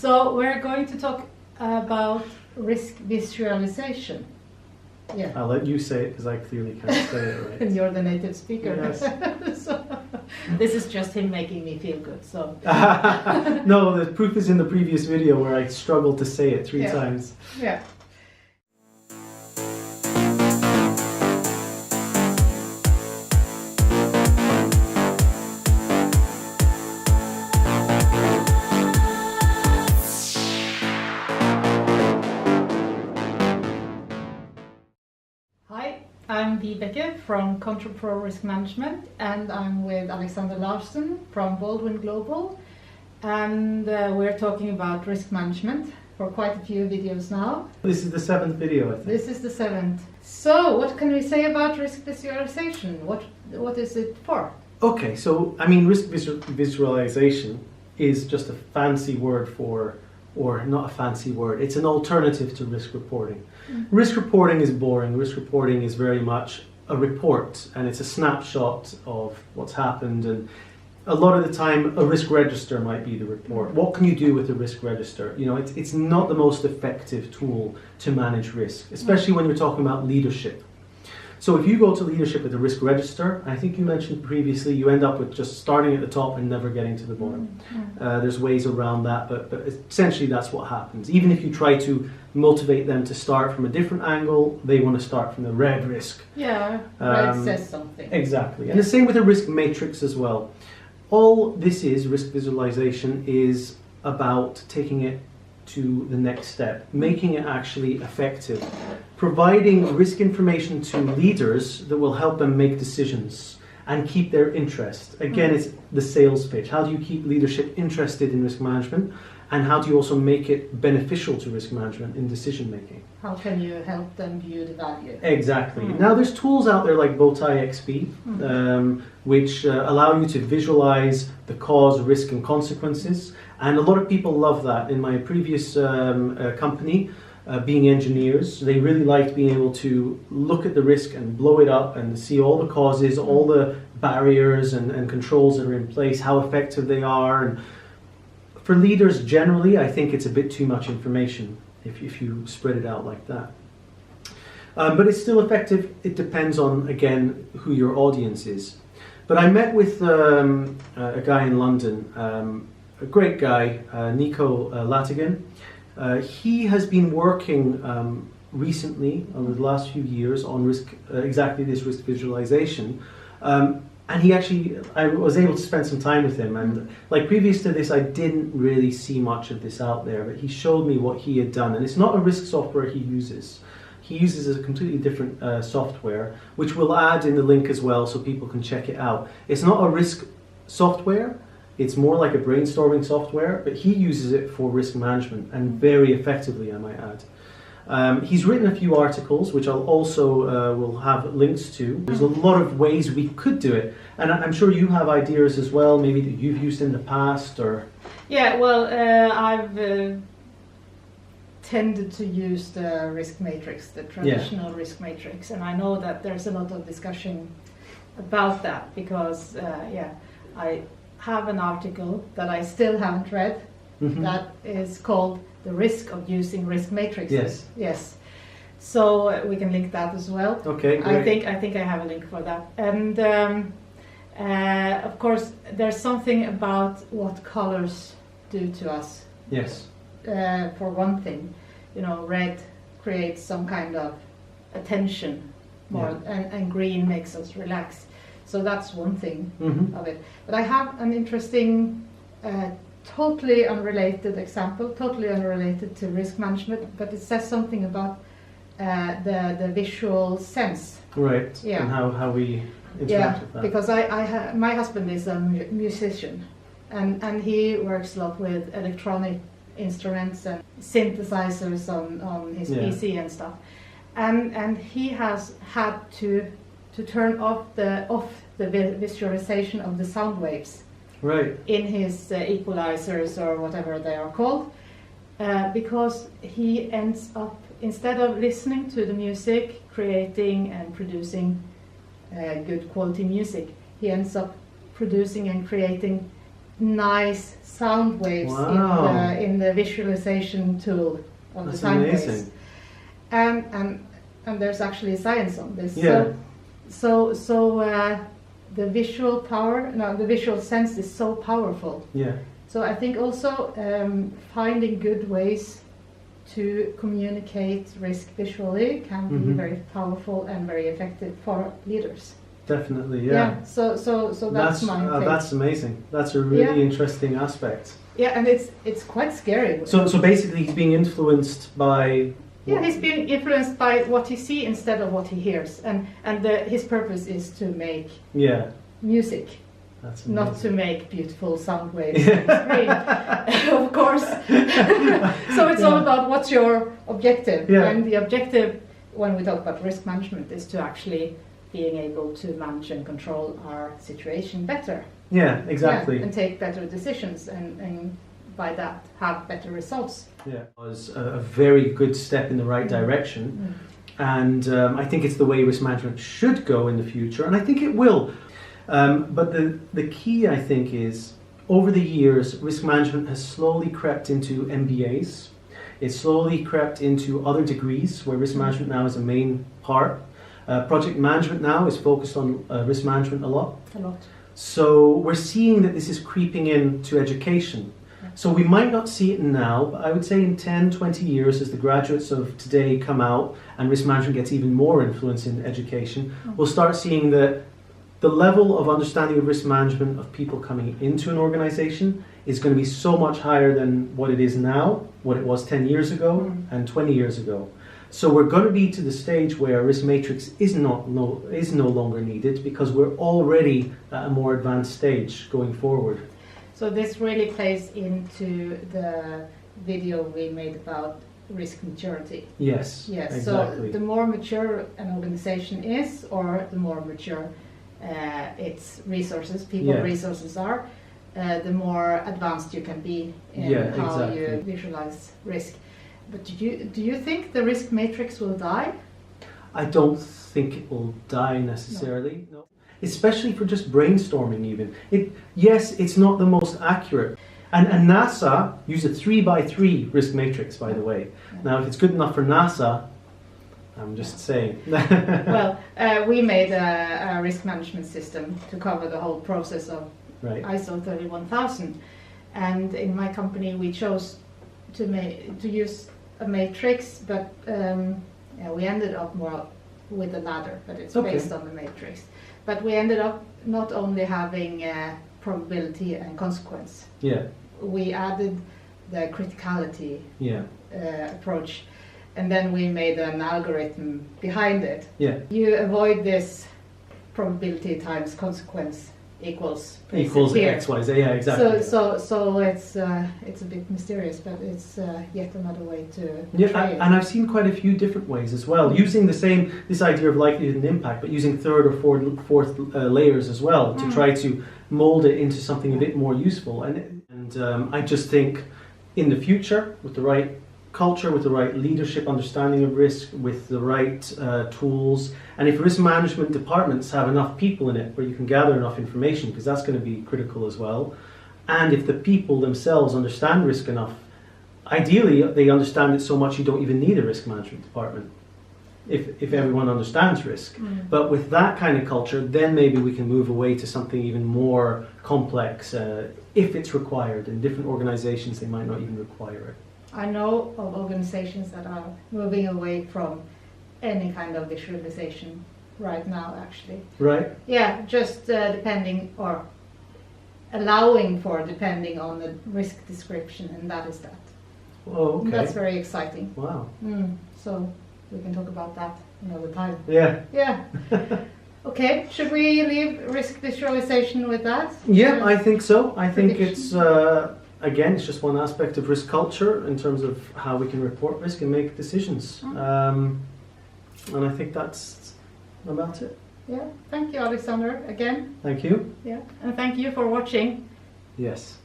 So we're going to talk about risk visualization. Yeah. I'll let you say it because I clearly can't say it right. And you're the native speaker. Yes. So, this is just him making me feel good. So. No, the proof is in the previous video where I struggled to say it three times. Yeah. I'm Vibeke from Control Pro Risk Management, and I'm with Alexander Larsen from Baldwin Global, and we're talking about risk management for quite a few videos now. This is the 7th video, I think. This is the 7th. So, what can we say about risk visualization? What is it for? Okay, so I mean, risk visualization is just a fancy word for, or not a fancy word, it's an alternative to risk reporting. Mm-hmm. Risk reporting is boring. Risk reporting is very much a report, and it's a snapshot of what's happened, and a lot of the time a risk register might be the report. What can you do with a risk register? You know, it's not the most effective tool to manage risk, especially when you're talking about leadership. So if you go to leadership with a risk register, I think you mentioned previously, you end up with just starting at the top and never getting to the bottom. There's ways around that, but essentially that's what happens. Even if you try to motivate them to start from a different angle, they want to start from the red risk. Yeah, red says something. Exactly. And the same with a risk matrix as well. All this is, risk visualization, is about taking it to the next step, making it actually effective, providing risk information to leaders that will help them make decisions and keep their interest. Again, it's the sales pitch. How do you keep leadership interested in risk management, and how do you also make it beneficial to risk management in decision making? How can you help them view the value? Exactly. Now there's tools out there like Bowtie XP, which allow you to visualize the cause, risk and consequences. And a lot of people love that. In my previous company, being engineers, they really liked being able to look at the risk and blow it up and see all the causes, all the barriers and controls that are in place, how effective they are. And for leaders generally, I think it's a bit too much information if you spread it out like that. But it's still effective. It depends on, again, who your audience is. But I met with a guy in London, a great guy, Nico Latigan. He has been working recently, over the last few years, on exactly this risk visualization. And he actually, I was able to spend some time with him, and like previous to this I didn't really see much of this out there, but he showed me what he had done, and it's not a risk software he uses. He uses a completely different software, which we'll add in the link as well so people can check it out. It's not a risk software, it's more like a brainstorming software, but he uses it for risk management, and very effectively, I might add. He's written a few articles, which I'll also will have links to. There's a lot of ways we could do it, and I'm sure you have ideas as well, maybe that you've used in the past, or... Yeah, well, I've tended to use the risk matrix, the traditional risk matrix, and I know that there's a lot of discussion about that, because, I have an article that I still haven't read, that is called The Risk of Using Risk Matrices. Yes. So we can link that as well. Okay, great. I think I have a link for that. And of course, there's something about what colors do to us. Yes. For one thing, you know, red creates some kind of attention more, and green makes us relax. So that's one thing of it. But I have an interesting, totally unrelated example, totally unrelated to risk management, but it says something about the visual sense. Right. Yeah. And how we interact with that. Because my husband is a musician, and he works a lot with electronic instruments and synthesizers on his PC and stuff, and he has had to turn off the visualization of the sound waves in his equalizers or whatever they are called, because he ends up, instead of listening to the music, creating and producing good quality music, he ends up producing and creating nice sound waves in the visualization tool of the time waves. And there's actually science on this. Yeah. So the visual power, the visual sense is so powerful. Yeah. So I think also finding good ways to communicate risk visually can be very powerful and very effective for leaders. Definitely, yeah. So that's my take. That's amazing. That's a really interesting aspect. Yeah, and it's quite scary. So basically, he's being influenced by. Yeah, he's being influenced by what he sees instead of what he hears, and his purpose is to make music. That's not to make beautiful sound waves on the screen, of course. So it's all about what's your objective. Yeah. And the objective, when we talk about risk management, is to actually being able to manage and control our situation better. Yeah, exactly. And take better decisions, and by that have better results. Yeah, it was a very good step in the right direction. And I think it's the way risk management should go in the future, and I think it will. But the key, I think, is over the years, risk management has slowly crept into MBAs. It's slowly crept into other degrees where risk management now is a main part. Project management now is focused on risk management a lot. So we're seeing that this is creeping into education. So we might not see it now, but I would say in 10, 20 years, as the graduates of today come out and risk management gets even more influence in education, we'll start seeing that the level of understanding of risk management of people coming into an organization is going to be so much higher than what it is now, what it was 10 years ago and 20 years ago. So we're going to be to the stage where a risk matrix is no longer needed, because we're already at a more advanced stage going forward. So this really plays into the video we made about risk maturity. Yes, exactly. So the more mature an organization is, or the more mature its resources, resources are, the more advanced you can be in how you visualize risk. But do you think the risk matrix will die? I don't think it will die necessarily. No. Especially for just brainstorming even. Yes, it's not the most accurate. And NASA use a 3x3 risk matrix, by the way. Now, if it's good enough for NASA, I'm just saying. Well, we made a risk management system to cover the whole process of ISO 31000. And in my company, we chose to use a matrix, but we ended up more with a ladder, but it's based on the matrix. But we ended up not only having probability and consequence. Yeah. We added the criticality approach, and then we made an algorithm behind it. Yeah. You avoid this probability times consequence equals X, Y, Z. Yeah, exactly. So it's a bit mysterious, but it's yet another way to try it. And I've seen quite a few different ways as well, using this idea of likelihood and impact, but using third or fourth layers as well to try to mold it into something a bit more useful. And I just think in the future, with the right culture, with the right leadership understanding of risk, with the right tools, and if risk management departments have enough people in it where you can gather enough information, because that's going to be critical as well, and if the people themselves understand risk enough, ideally they understand it so much you don't even need a risk management department if everyone understands risk. But with that kind of culture, then maybe we can move away to something even more complex if it's required. In different organizations they might not even require it. I know of organizations that are moving away from any kind of visualization right now, actually. Right? Yeah, just depending or allowing for depending on the risk description, and that is that. Oh, okay. That's very exciting. Wow. So we can talk about that another time. Yeah. Yeah. Okay, should we leave risk visualization with that? Yeah, I think so. I think it's... Again, it's just one aspect of risk culture in terms of how we can report risk and make decisions. And I think that's about it. Yeah, thank you, Alexander, again. Thank you. Yeah, and thank you for watching. Yes.